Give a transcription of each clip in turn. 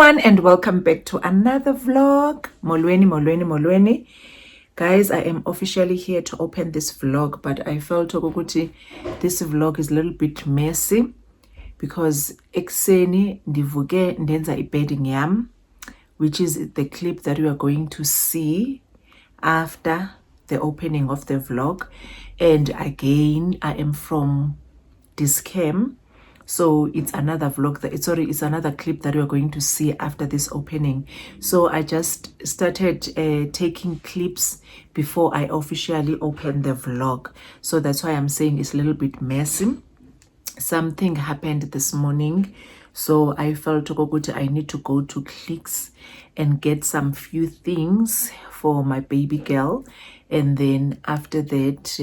everyone, and welcome back to another vlog. Molweni. Guys, I am officially here to open this vlog, but I felt ukuthi this vlog is a little bit messy because ekseni ndivuke ndenza ibedding yam, which is the clip that we are going to see after the opening of the vlog. And again, I am from Discam. So it's another vlog it's another clip that we're going to see after this opening. So I just started taking clips before I officially open the vlog. So that's why I'm saying it's a little bit messy. Something happened this morning, so I felt I need to go to Clicks and get some few things for my baby girl, and then after that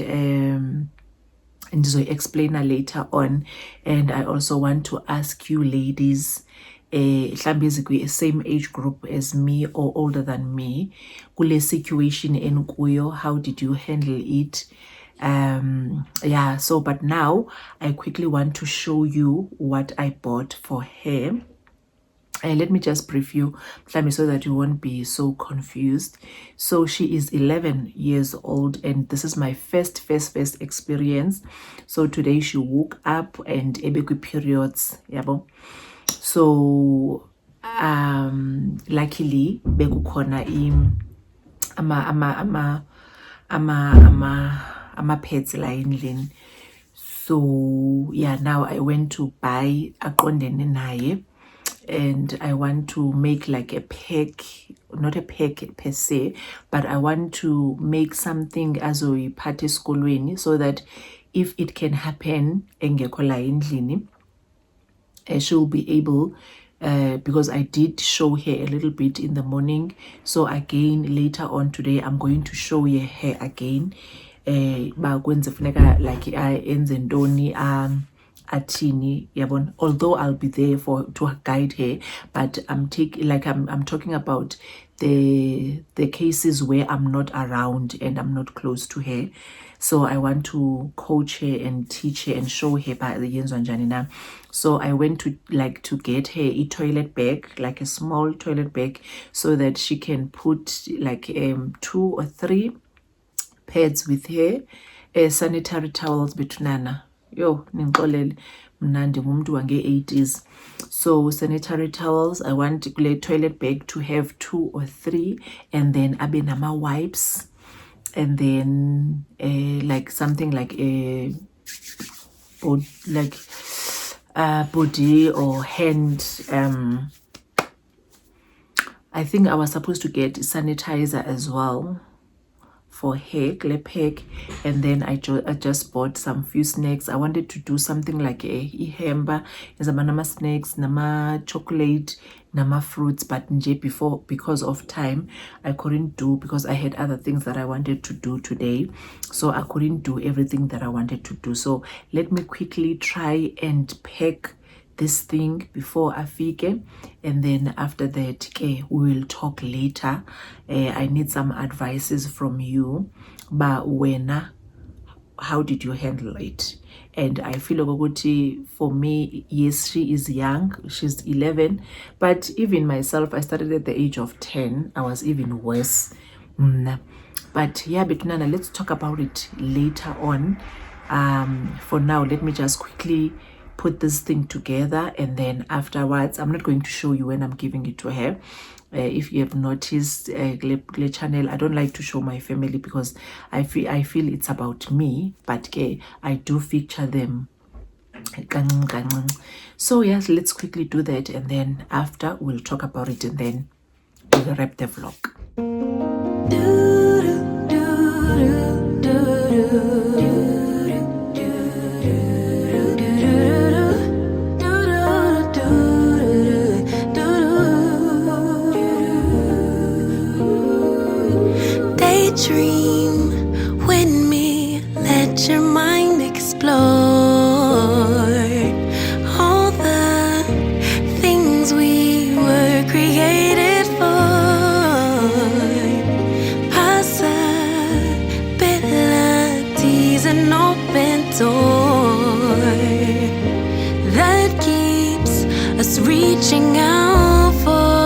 and so explain later on. And I also want to ask you ladies, basically same age group as me or older than me, kule situation in kuyo, how did you handle it? Yeah, so but now I quickly want to show you what I bought for her. Let me just brief you so that you won't be so confused. So she is 11 years old, and this is my first experience. So today she woke up and ebekwi periods, yabo. So luckily bekukhona ama pets la endlini. So yeah, now I went to buy aqondene naye, and I want to make like a pack, not a pack per se, but I want to make something as a party eskolweni, so that if it can happen engekho la endlini, she'll be able, because I did show her a little bit in the morning. So again, later on today, I'm going to show her again. Like atini yabon, although I'll be there to guide her, but I'm talking about the cases where I'm not around and I'm not close to her. So I want to coach her and teach her and show her by the Janina. So I went to get her a toilet bag, like a small toilet bag, so that she can put like 2 or 3 pads with her, sanitary towels betunana. Yo, ningxolele mna ndingumntu wange-80s. So sanitary towels, I want a toilet bag to have 2 or 3, and then abe nama wipes, and then like something like a body or hand. I think I was supposed to get sanitizer as well for her, pack. And then I just bought some few snacks. I wanted to do something like a ihemba, nama snacks, nama chocolate, nama fruits, but because of time I couldn't do, because I had other things that I wanted to do today, so I couldn't do everything that I wanted to do. So let me quickly try and pack this thing before afike, and then after that we will talk later. I need some advices from you, but how did you handle it? And I feel for me, yes, she is young, she's 11, but even myself, I started at the age of 10. I was even worse. But yeah, Betunana, let's talk about it later on. For now, let me just quickly put this thing together, and then afterwards I'm not going to show you when I'm giving it to her. If you have noticed, the channel, I don't like to show my family because I feel it's about me, but I do feature them. So yes, let's quickly do that, and then after we'll talk about it, and then we'll wrap the vlog. Dream with me, let your mind explore all the things we were created for. Possibilities, an open door that keeps us reaching out for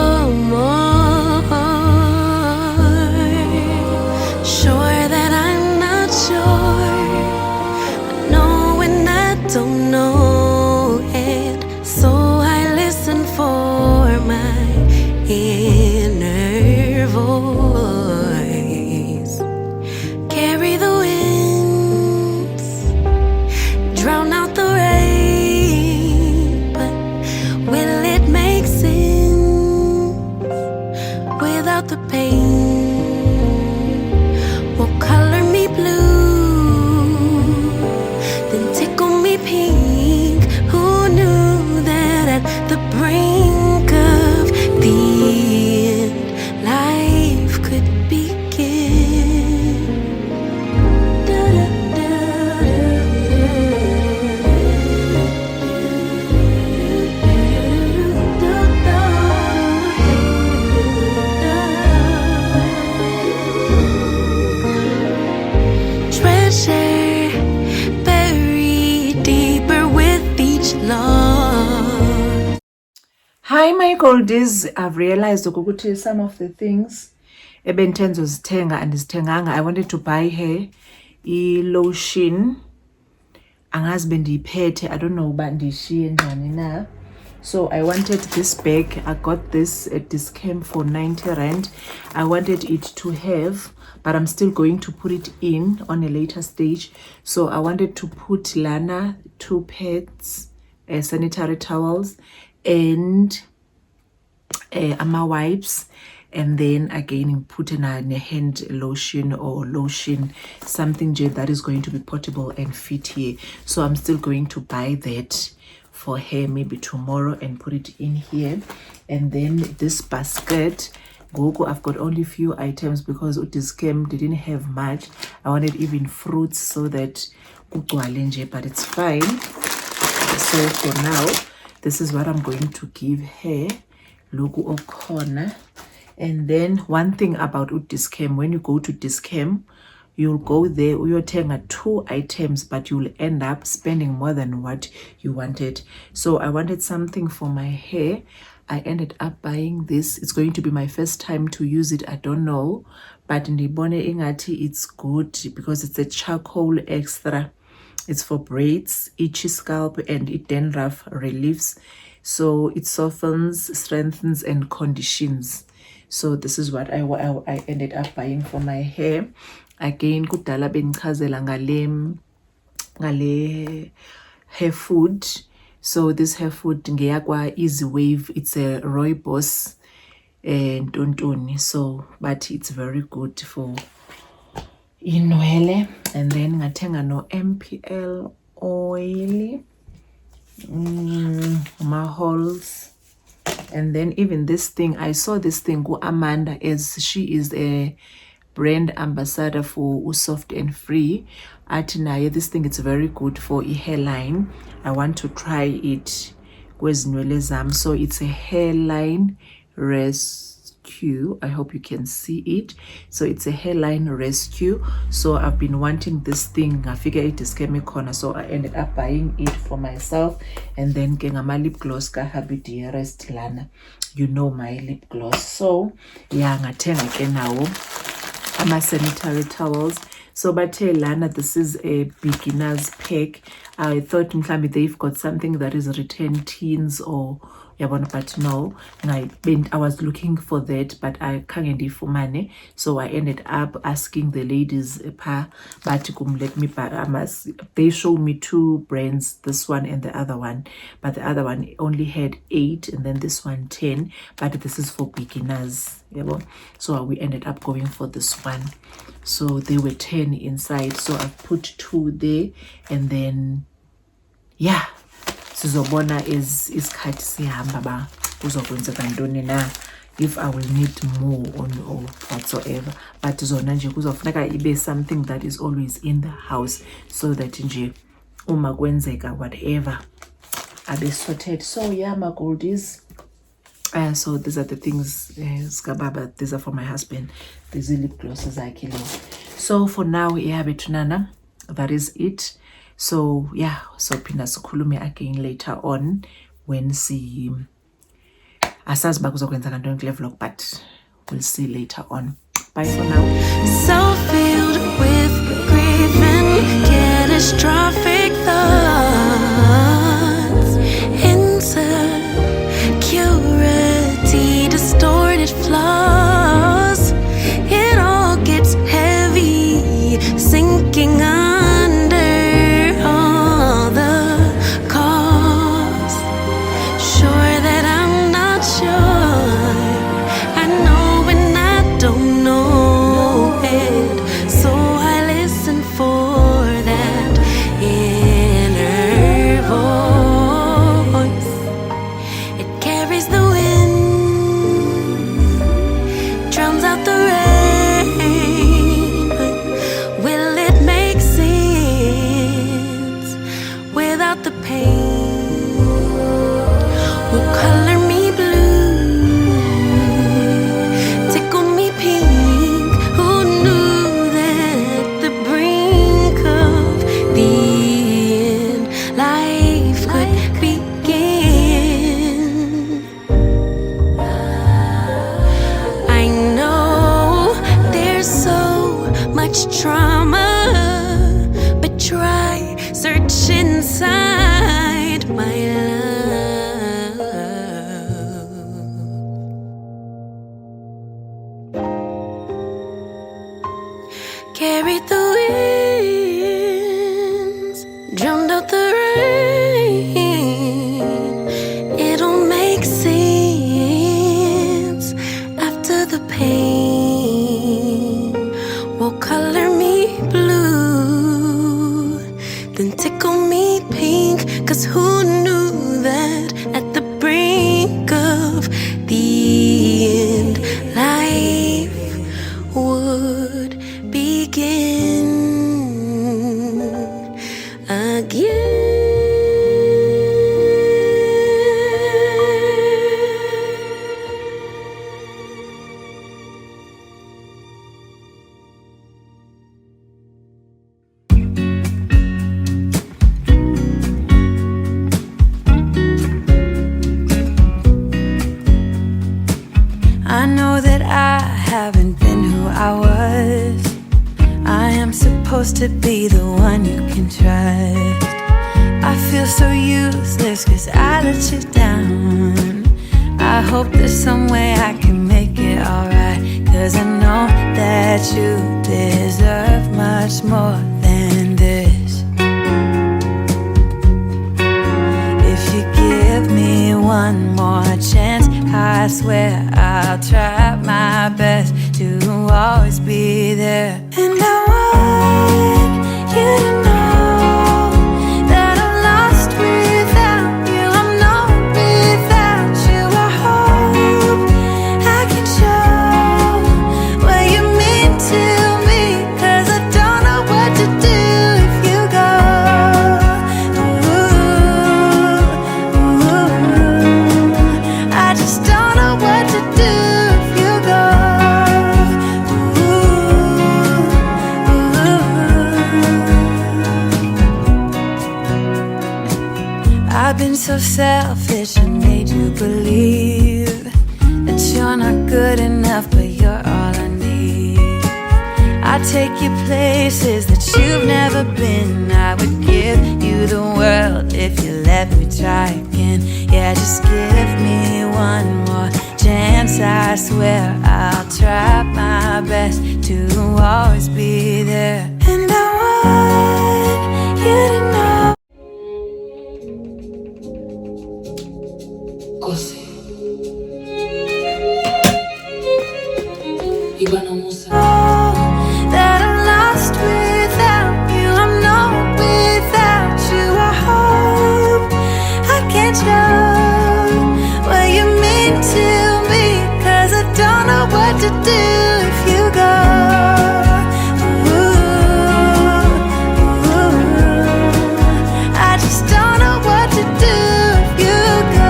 the pain. Will color me blue, then tickle me pink. Who knew that at the brink of the end, life could begin? Treasure buried deeper with each loss. Hi my goldies, I've realized ukuthi some of the things ebenthenzo zithenga andizithenganga. I wanted to buy her lotion. Angazi bendiyiphethe, I don't know uba ndiyishiye njani na. So I wanted this bag. I got this at this camp for 90 rand. I wanted it to have, but I'm still going to put it in on a later stage. So I wanted to put Lana 2 pads, sanitary towels, and ama wipes, and then again put in a hand lotion or lotion, something that is going to be portable and fit here. So I'm still going to buy that for her maybe tomorrow and put it in here. And then this basket, Gogo, I've got only few items because this camp didn't have much. I wanted even fruits so that but it's fine. So for now, this is what I'm going to give her. Logo O'Connor. And then one thing about Discam, when you go to Discam, you'll go there, you'll take 2 items, but you'll end up spending more than what you wanted. So I wanted something for my hair. I ended up buying this. It's going to be my first time to use it. I don't know, but ndibone ingati it's good because it's a charcoal extra. It's for braids, itchy scalp, and it dandruff reliefs. So it softens, strengthens, and conditions. So this is what I ended up buying for my hair. Again, kudala bengichazela ngale hair food. So this hair food ngeyakwa Easy Wave. It's a rooibos and tontoni. So, but it's very good for inwele. And then ngatenga no MPL oil, mahols. And then even this thing, I saw this thing go Amanda, as she is a brand ambassador for Soft and Free. Atina, this thing, it's very good for a hairline. I want to try it. So it's a hairline rescue. I hope you can see it. So it's a hairline rescue. So I've been wanting this thing. I figure it is corner, so I ended up buying it for myself. And then my lip gloss ka happy dearest Lana. You know my lip gloss. So yeah, ngatenga ke nawo ama sanitary towels. So but Lana, this is a beginner's pack. I thought they've got something that is return teens or but no, I was looking for that, but I can't for money. So I ended up asking the ladies, but let me buy. They showed me 2 brands, this one and the other one, but the other one only had 8, and then this one 10. But this is for beginners, so we ended up going for this one. So they were 10 inside. So I put 2 there, and then yeah. Sizobona is isikhathi sihamba ba kuzokwenzeka ntoni na, if I will need more or whatsoever. But zona nje kuzofuneka ibe something that is always in the house, so that nje uma kwenzeka whatever abe sorted. So yeah, my goldies. So these are the things, skababa, these are for my husband. These lip glosses are killing. So for now, yeah, betunana, that is it. So yeah, so pina sikhulume again later on when see asazi bakuzokwenza kantoni kule vlog, but we'll see later on. Bye for now. So filled with grief and catastrophic thoughts, insecurity, distorted flaws. It all gets heavy, sinking under all the cost. Sure that I'm not sure. I know when I the rain, but will it make sense without the pain? Will color me blue, tickle me pink? Who knew that at the brink of the end, life could begin? I know there's so much trauma, but try search inside my love. Carried the winds, drowned out the rain. It'll make sense after the pain. Will color me blue, then tickle me pink. 'Cause who knew that at the brink of the end, life would begin again. I know that I haven't been who I was. I am supposed to be the one you can trust. I feel so useless 'cause I let you down. I hope there's some way I can make it alright, 'cause I know that you deserve much more than this. If you give me one more chance, I swear I'll try my best to always be there. And I want you to know that I'm lost without you. I'm not without you. I hope I can show what you mean to me, 'cause I don't know what to do if you go. I just don't know what to do if you go. I've been so selfish and made you believe that you're not good enough, but you're all I need. I take you places that you've never been. I would give you the world if you let me try again. Yeah, just give me one more chance. I swear I'll try my best to always be there. And I want you to know. That I'm lost without you. I'm not without you. I hope I can show what you mean to me, 'cause I don't know what to do if you go. I just don't know what to do if you go.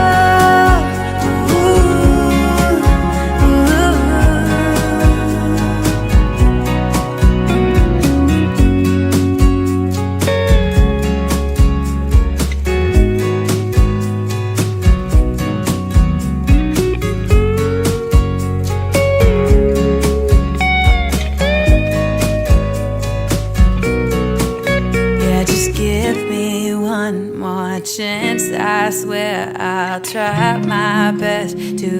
Chance, I swear I'll try my best to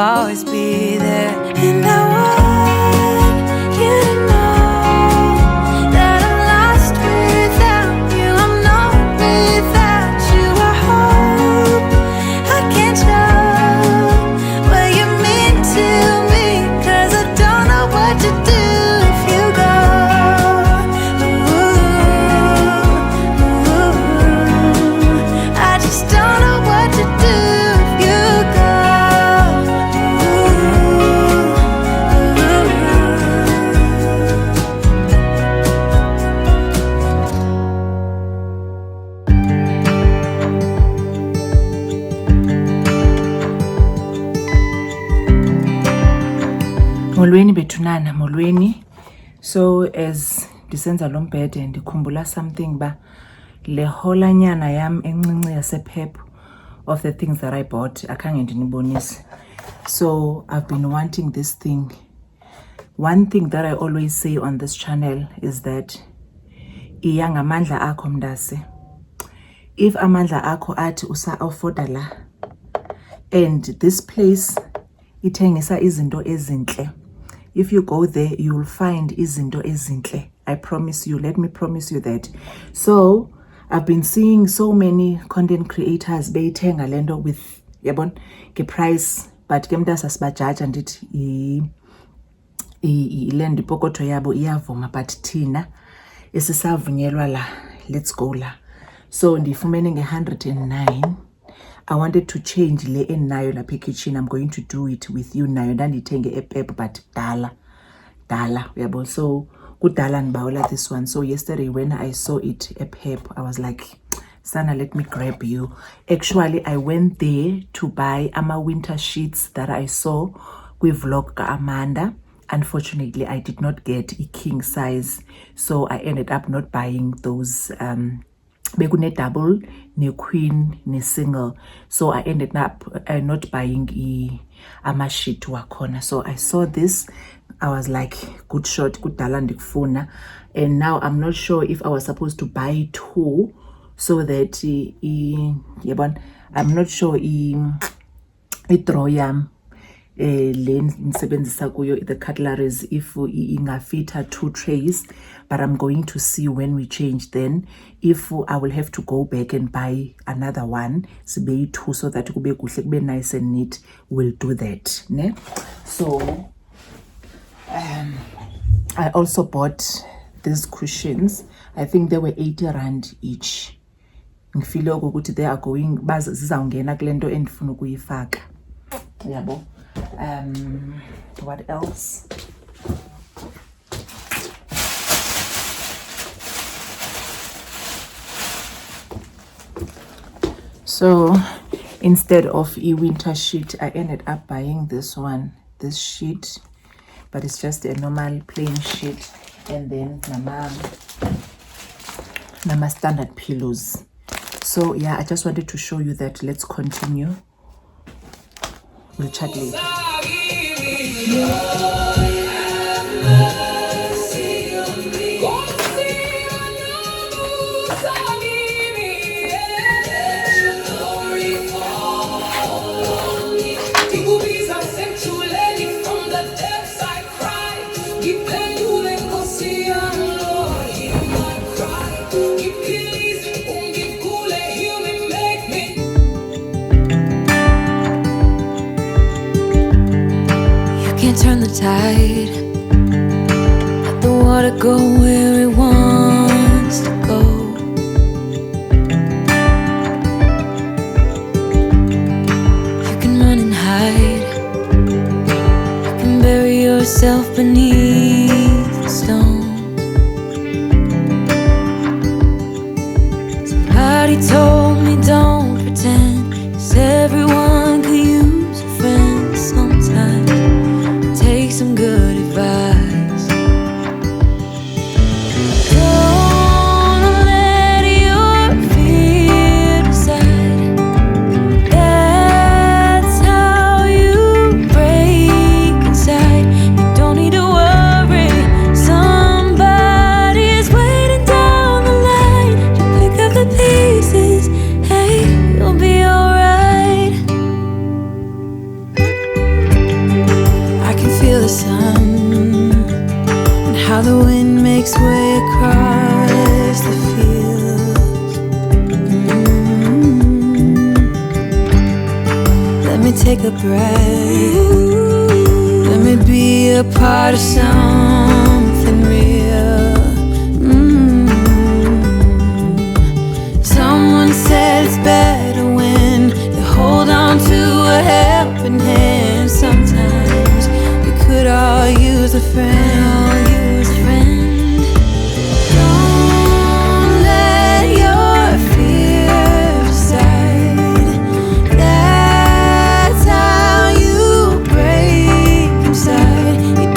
always be there. And I want you to know that I'm lost without you. I'm not without you. I hope I can show what you mean to me, 'cause I don't know what to do if you go. Don't know what to do if you go. Molweni bethunana, molweni. So as ndisenza lo mbhede ndikhumbula something ba le holanyana yam encinci yasepep of the things that I bought akhange ndinibonise. So I've been wanting this thing. One thing that I always say on this channel is that iya ngamandla akho mndase. If amandla akho athi usa afforda la and this place ithengisa izinto ezinhle, if you go there you will find izinto ezinhle. I promise you, let me promise you that. So I've been seeing so many content creators beyithenga lento with yabon ke price, but ke mntasa sibajaja ndithi ilend ipokotho yabo iyavuma, but thina esisavunyelwa la, let's go la. So ndifumene nge-109. I wanted to change le enayo lapha kitchen. I'm going to do it with you nayo ndandithenge epep but dala uyabo. So kudala ndibawela this one. So yesterday when I saw it epep, I was like, Sana, let me grab you. Actually I went there to buy ama winter sheets that I saw kwi-vlog ka Amanda. Unfortunately I did not get a king size, so I ended up not buying those bekune double ne queen ne single. So I ended up not buying ama sheet wakhona. So I saw this, I was like, good shot, kudala ndikufuna. And now I'm not sure if I was supposed to buy two so that yabon, I'm not sure draw yam le nisebenzisa kuyo the cutleries if ingafita 2 trays, but I'm going to see when we change then if I will have to go back and buy another one sibe 2 so that kube kuhle kube nice and neat. We'll do that ne. So I also bought these cushions. I think they were 80 rand each. Ngifile ukuthi they are going zizawungena kule nto endifuna ukuyifaka yabo. What else? So instead of a winter sheet, I ended up buying this one, this sheet, but it's just a normal plain sheet, and then nama standard pillows. So yeah, I just wanted to show you that. Let's continue. We'll chat later. Turn the tide, let the water go where it wants to go. You can run and hide, you can bury yourself beneath the stones. Somebody told me don't pretend, 'cause everyone could use a friend sometimes. Take some good advice. Don't let your fear decide. That's how you break inside. You don't need to worry. Somebody is waiting down the line to pick up the pieces. Hey, you'll be alright. I can feel the sun and how the wind makes way across the fields. Let me take a breath. Let me be a part of something real. Someone said it's better when you hold on to a helping hand. Sometimes we could all use a friend. Don't let your fear decide. That's how you break inside. You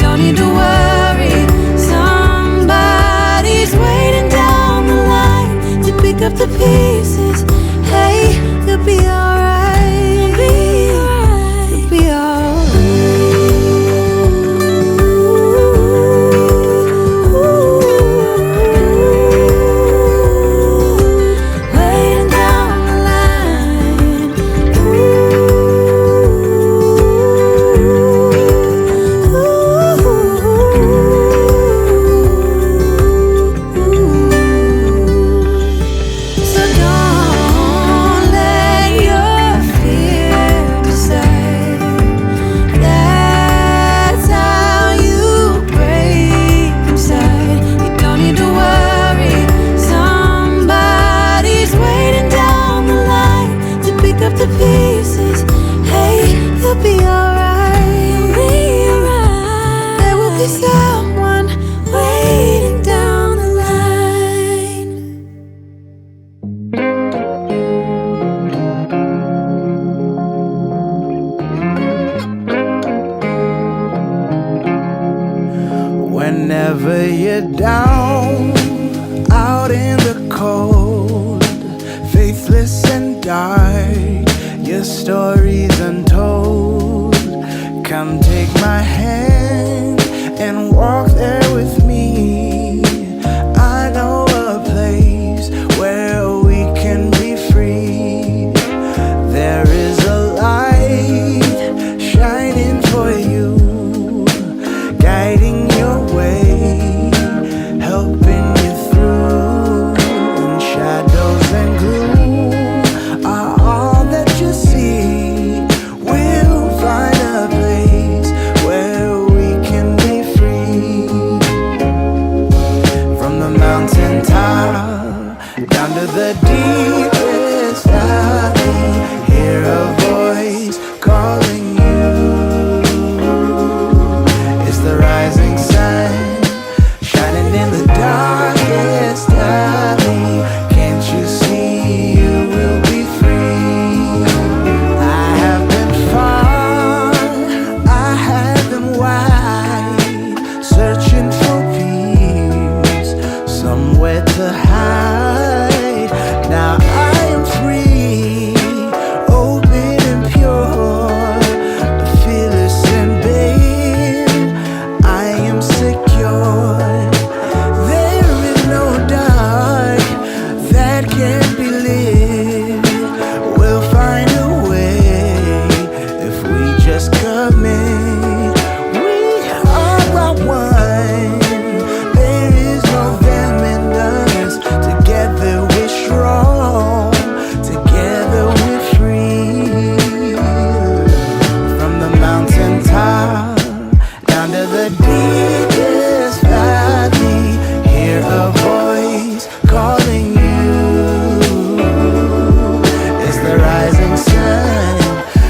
be someone waiting down the line. Whenever you're down, out in the cold, faithless and dark, your story's untold. Come take my hand and walk there with me. I know a place where we can be free. There is a light shining for you, guiding your way, helping you through. When shadows and gloom are all that you see, we'll find a place where we can be free. From the mountain top down to the deepest valley, hear a voice calling you. It's the rising sun shining in the darkest alley. Can't you see you will be free? I have been far, I have been wide, searching for peace, somewhere to hide. Now I am free, open and pure, fearless and babe, I am secure. There is no dark that can't be lit. We'll find a way if we just commit. We are one. There is no them and us. Together we're strong. Together we're free. From the mountain top down to the deepest valley, hear a voice calling you. It's the rising sun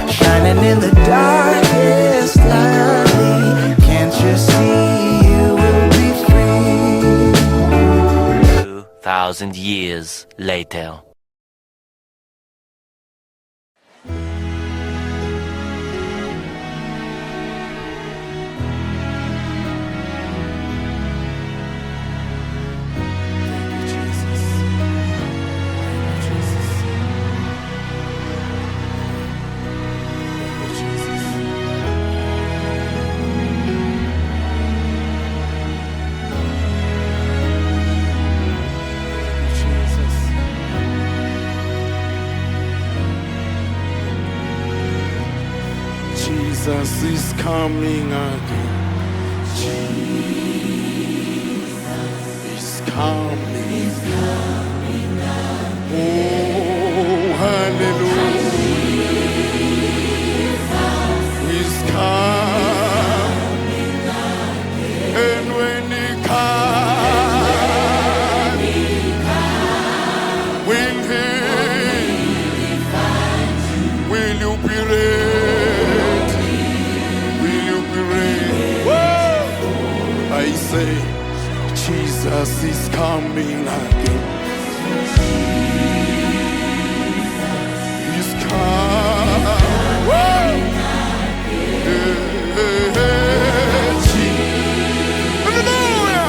shining in the darkest alley. Can't you see you will be free? 2,000 years later. Jesus is coming again. Jesus is coming. Oh, hallelujah. He's coming. And when he comes, when will you be ready? I say, Jesus is coming again. He's coming. Hallelujah.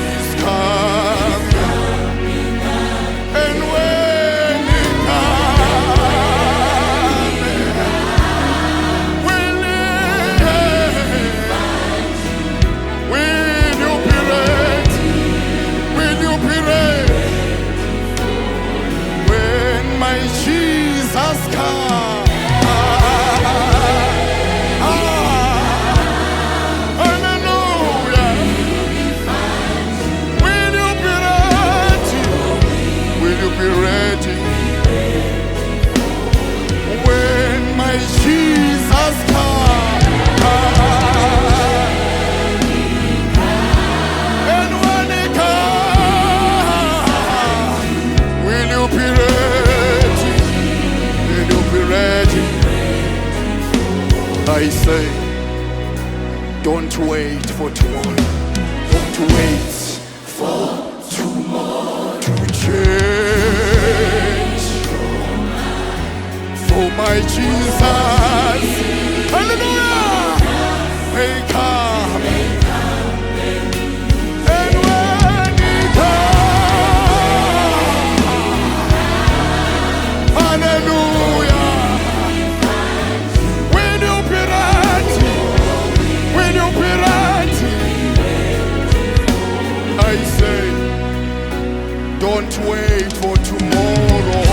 He's coming. And when he comes, will you be ready? Will you be ready? When my Jesus comes. for tomorrow. Don't wait for tomorrow to change. For my Jesus, hallelujah, may come. And when he comes, hallelujah, when you be ready, when you be ready, I say, don't wait for tomorrow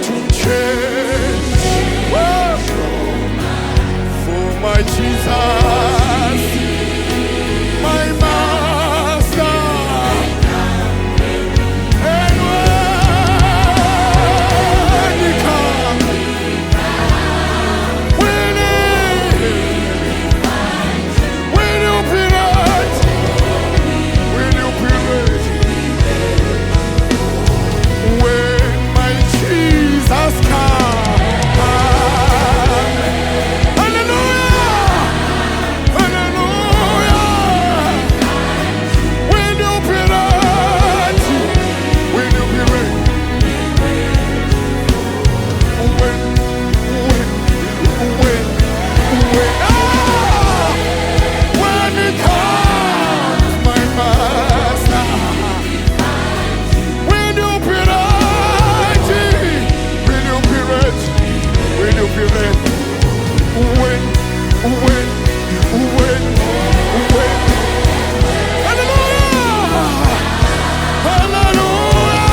to change. Whoa. For my Jesus, my Master, and when he comes, when you be ready, when you be ready, when my Jesus comes, hallelujah, hallelujah, when you be ready, when you be ready, when it comes, my Master, when you be ready, when you be ready, when you be ready, when, hallelujah, hallelujah,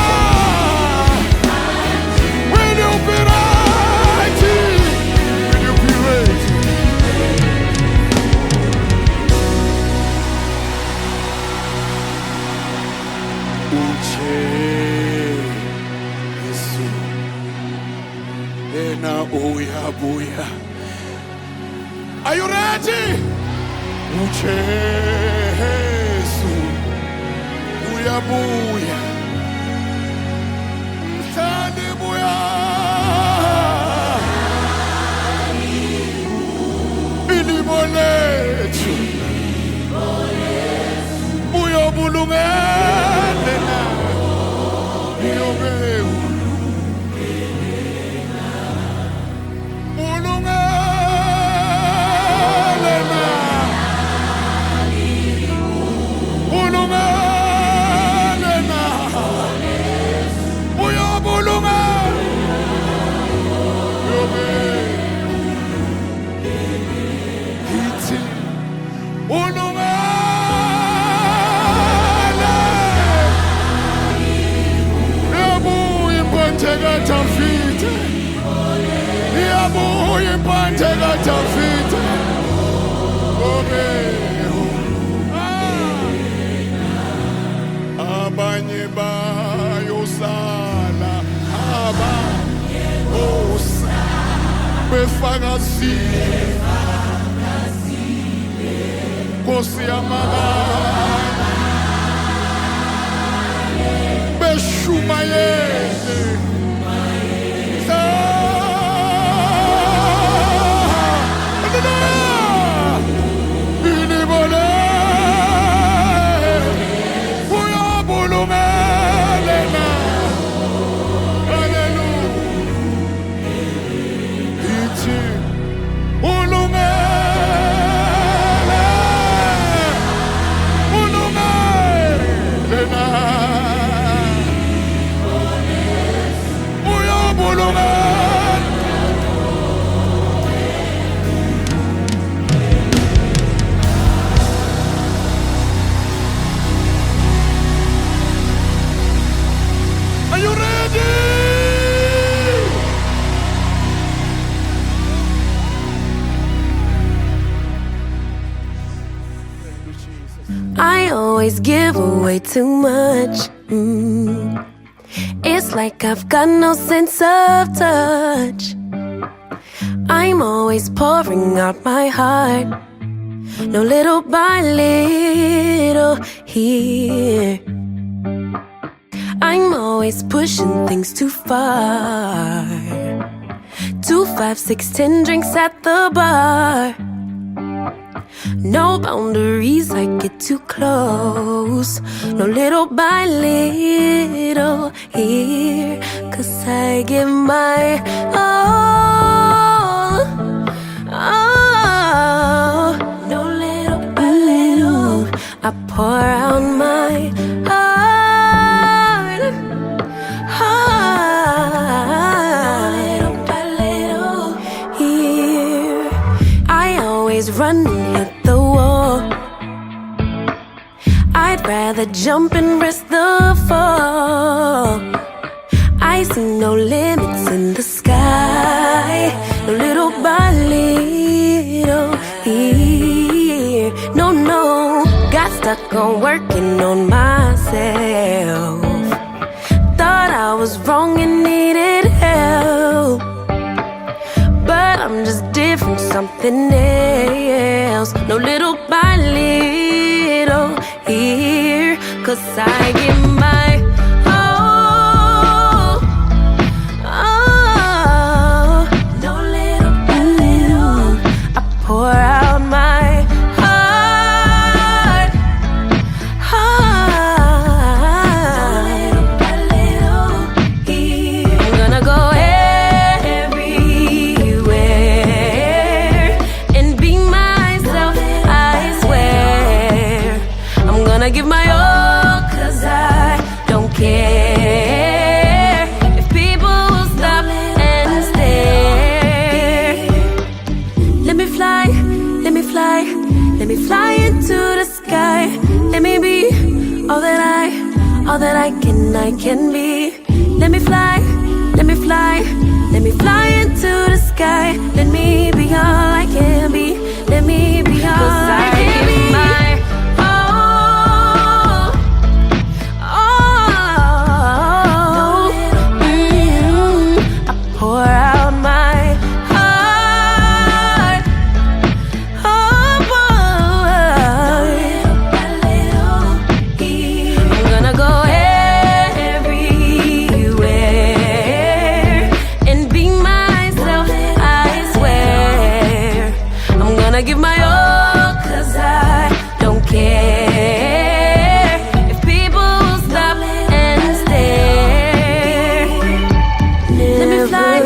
when you be ready, when you be ready. Uche Yesu ena uya buya. Are you ready? Uche Yesu uya buya. Mtani buya. Ilimonetu buya bulungele na Yobeu bulungele na bulungele na buya bulungele Yobeu iti bulungele Tafite, Yabuye Pantega Tafite, Abanye ba yosala, Aba Osa, Befagasi, Kosi Amaga, Beshumaye. I always give away too much. It's like I've got no sense of touch. I'm always pouring out my heart, no little by little here. I'm always pushing things too far. 2, 5, 6, 10 drinks at the bar. No boundaries, I get too close. No little by little here. 'Cause I give my all. Oh, no little by little. I pour out my heart. Heart. No little by little here. I always run and hit the wall. I'd rather jump and risk the fall. I see no limits in the sky. No little by little here. No, no, got stuck on working on myself. Thought I was wrong and needed help. But I'm just different, something else. No little by little here. 'Cause I give my all. Oh, no little by little. I pour out my heart. Heart. No little by little here. I'm gonna go give my all, 'cause I don't care if people will stop and stare. Let me fly, let me fly, let me fly into the sky. Let me be all that I can be. Let me fly, let me fly, let me fly into the sky. Let me be all I can be. Let me be all I can be. Give my all, 'cause I don't care if people stop and stare. Let me fly,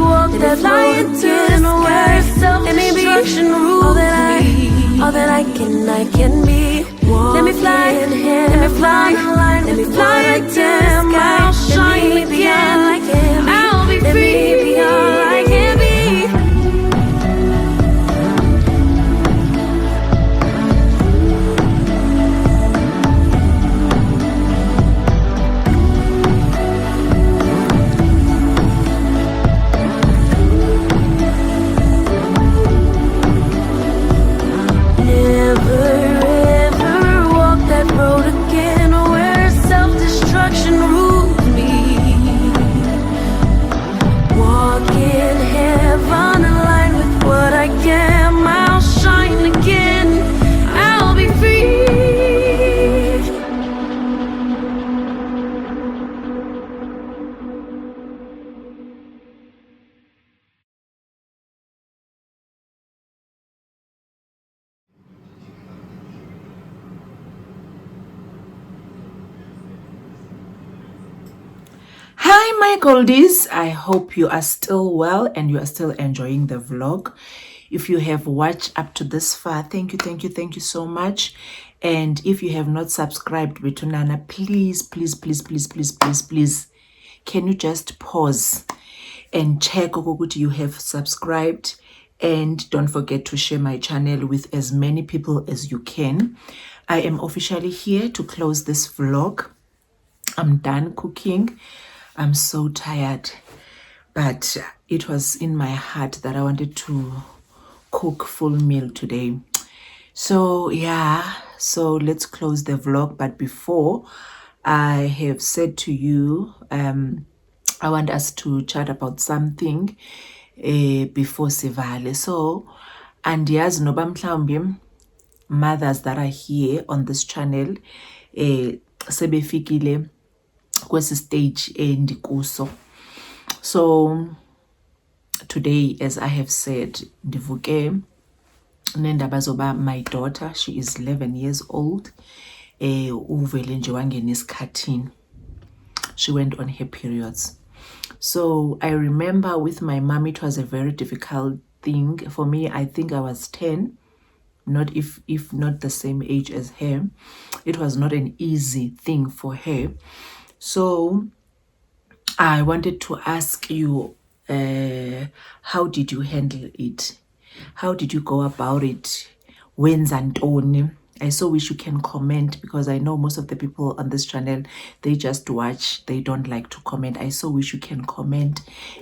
walk that fly into the sky. Let me be all that I can be. Let me fly, let me fly, let me fly into the sky. I'll shine again, I'll be free. Let me be all I can be. Hi my goldies, I hope you are still well and you are still enjoying the vlog. If you have watched up to this far, thank you so much. And if you have not subscribed with Nana, please can you just pause and check ukuthi you have subscribed, and don't forget to share my channel with as many people as you can. I am officially here to close this vlog. I'm done cooking. I'm so tired, but it was in my heart that I wanted to cook full meal today. So yeah, so let's close the vlog. But before, I have said to you, I want us to chat about something before Sivale. So, andiyazi noba mhlawumbi mothers that are here on this channel sebefikile kwesi stage endikuso. So today, as I have said, ndivuke nendaba zoba my daughter, she is 11 years old, uvele nje wangena esikhathini. She went on her periods. So I remember with my mom, it was a very difficult thing for me. I think I was 10, not if not the same age as her. It was not an easy thing for her. So I wanted to ask you, how did you handle it? How did you go about it? When's Antoni? I so wish you can comment, because I know most of the people on this channel, they just watch, they don't like to comment. I so wish you can comment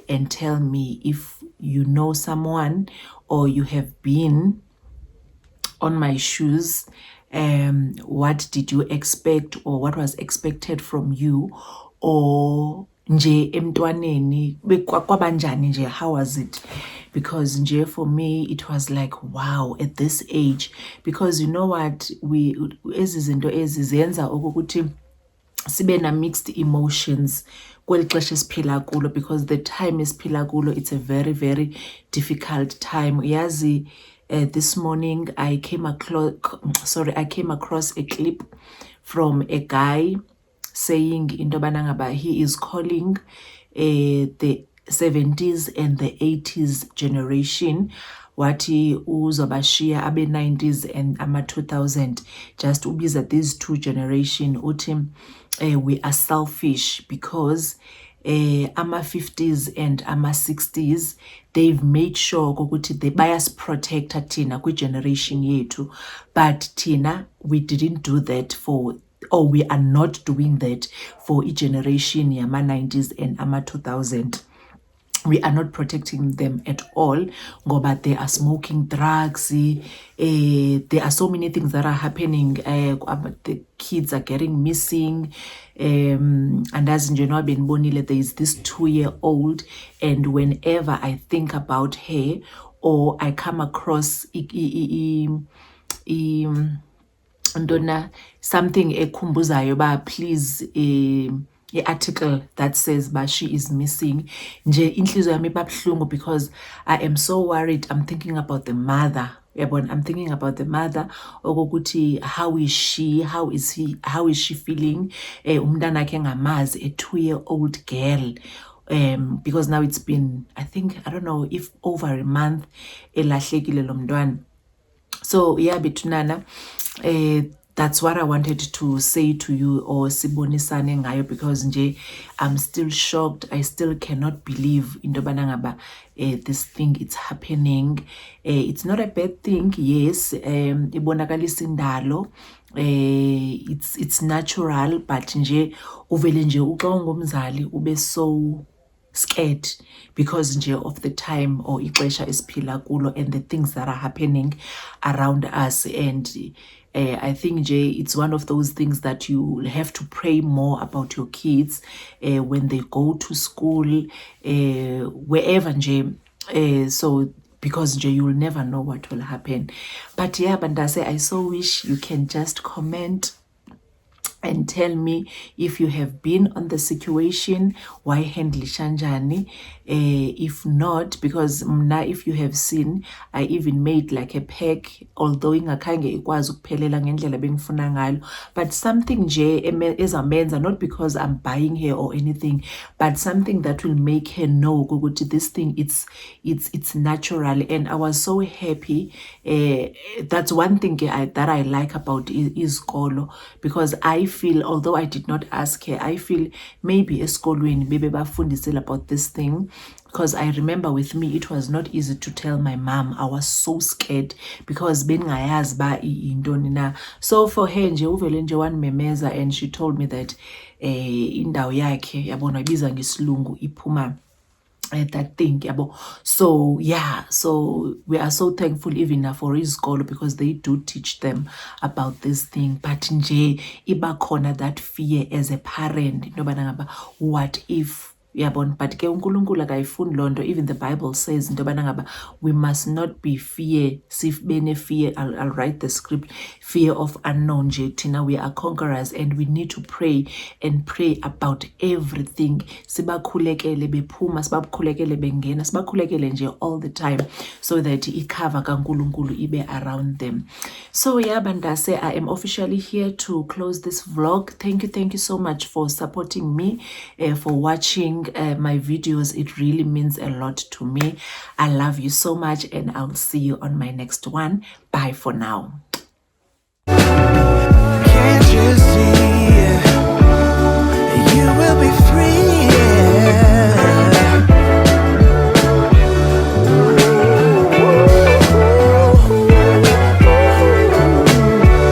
and tell me if you know someone or you have been on my shoes. What did you expect, or what was expected from you, or nje emntwaneni kwabanjani nje, how was it? Because nje for me it was like, wow, at this age, because you know what, we ezi zinto ezi zenza ukuthi sibe na mixed emotions kweli xesha esiphila kulo, because the time esiphila kulo, it's a very, very difficult time. Yazi, this morning I came across a clip from a guy saying into yobana ngaba he is calling the 70s and the 80s generation, wathi uzobashiya abe 90s and ama 2000, just ubiza these two generation uthi we are selfish because ama 50s and ama 60s they've made sure ukuthi they bias protector thina kwi generation yethu, but thina we didn't do that for, or we are not doing that for a generation yama 90s and ama 2000. We are not protecting them at all, but they are smoking drugs. There are so many things that are happening. The kids are getting missing. And as in Bonile, there is this 2-year-old, and whenever I think about her or I come across something ekhumbuzayo ba, please article that says but she is missing, nje inhliziyo yami ibabuhlungu, because I am so worried. I'm thinking about the mother. I'm thinking about the mother, okokuthi how is she, how is she feeling? Umntana akhe ngamazi, a 2-year-old girl. Because now it's been, I don't know if over a month elahlekile lo mntwana. So yeah, Bitunana, that's what I wanted to say to you, or sibonisane ngayo, because nje I'm still shocked. I still cannot believe into banangaba this thing, it's happening. It's not a bad thing, yes. Ibonakalisa indalo, it's natural, but nje uvele nje uxa ungumzali ube so scared because nje of the time or ixesha esiphila kulo and the things that are happening around us. And I think nje it's one of those things that you have to pray more about your kids when they go to school, wherever nje, so because nje you'll never know what will happen. But yeah, Bandase, I so wish you can just comment and tell me if you have been on the situation, why handle shanjani. If not, because mna, if you have seen, I even made like a pack, although ingakhange ikwazi ukuphelela ngendlela bengifuna ngayo, but something nje ezamenza, not because I'm buying her or anything, but something that will make her know ukuthi this thing, it's natural. And I was so happy. That's one thing that I like about isikolo, because I feel, although I did not ask her, I feel maybe esikolweni bebe bafundisile about this thing, because I remember with me it was not easy to tell my mom. I was so scared because bengayazi ba intoni na. So for her nje uvele nje wanimemeza, and she told me that indawo yakhe yabona ibiza ngesilungu iphuma that thing, yabo. So yeah, so we are so thankful even for isikolo, because they do teach them about this thing. But nje iba khona that fear as a parent, what if uyabona. But ke uNkulunkulu akayifuni loo nto. Even the Bible says into yobana ngaba we must not be fear, sifbene fear. I'll write the script, fear of unknown nje. Thina we are conquerors and we need to pray and pray about everything. Sibakhulekele bephuma, sibakhulekele bengena, sibakhulekele nje all the time, so that icover kaNkulunkulu ibe around them. So yeah, bandase, I am officially here to close this vlog. Thank you so much for supporting me, for watching my videos. It really means a lot to me. I love you so much, and I'll see you on my next one. Bye for now. Can't you see?